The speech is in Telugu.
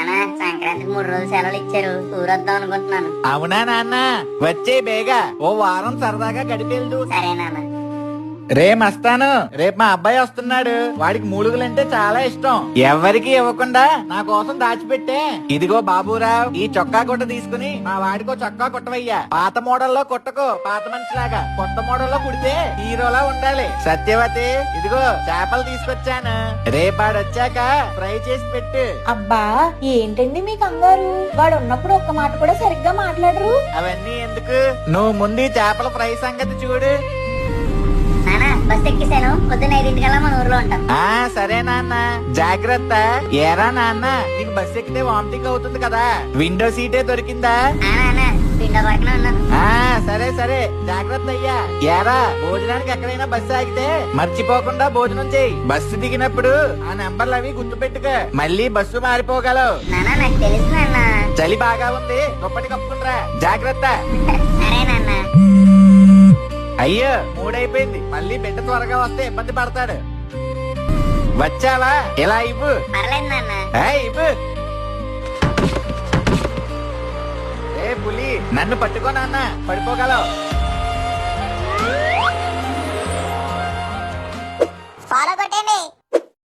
నానా సంక్రాంతికి 3 రోజులు సెలవులు ఇచ్చారు, ఊరొద్దాం అనుకుంటున్నాను. అవునా నాన్న, వచ్చే బేగా ఓ వారం సరదాగా గడిపేళ్దు. సరే నాన్న. రేమస్తాను, రేపు మా అబ్బాయి వస్తున్నాడు. వాడికి మూలుగులంటే చాలా ఇష్టం. ఎవరికి ఇవ్వకుండా నా కోసం దాచిపెట్టే. ఇదిగో బాబురావు, ఈ చొక్కా గుట్ట తీసుకుని మా వాడికో చొక్కా కుట్టవయ్యా. పాత మోడల్లో కుట్టకు, పాత మనిషిలాగా. కొత్త మోడల్లో కుడితే హీరోలా ఉండాలి. సత్యవతి, ఇదిగో చేపలు తీసుకొచ్చాను. రేపాడొచ్చాక ఫ్రై చేసి పెట్టు. అబ్బా ఏంటండి మీ కంగారు? వాడు ఉన్నప్పుడు ఒక్క మాట కూడా సరిగ్గా మాట్లాడరు. అవన్నీ ఎందుకు, నువ్వు ముందు ఈ చేపల ఫ్రై సంగతి చూడు. నానా బస్ ఎక్కిసాను, పొద్దున్న 5 మన ఊర్లో ఉంటాం. సరే నాన్న, జాగ్రత్త. ఏరా నాన్న, నీకు బస్ ఎక్కితే వామిటింగ్ అవుతుంది కదా, విండో సీటే దొరికిందా? నానా పిండ పక్కన ఉన్నాను. సరే సరే, జాగ్రత్త అయ్యా. ఏరా, భోజనానికి ఎక్కడైనా బస్సు ఆగితే మర్చిపోకుండా భోజనం చేయి. బస్సు దిగినప్పుడు ఆ నెంబర్లు అవి గుర్తు పెట్టుకో, మళ్ళీ బస్సు మారిపోగలవు. నానా నాకు తెలుసు నాన్న. చలి బాగా ఉంది, దుప్పటి కప్పుకుంట్రా. జాగ్రత్త. సరే నాన్న. అయ్యో 3 అయిపోయింది, మళ్ళీ బిడ్డ త్వరగా వస్తే ఇబ్బంది పడతాడు. వచ్చావా? ఇలా ఇవ్వు. పర్లేదు నాన్న. ఇవ్వు. ఏ పులి, నన్ను పట్టుకో నాన్న, పడిపోగలవు.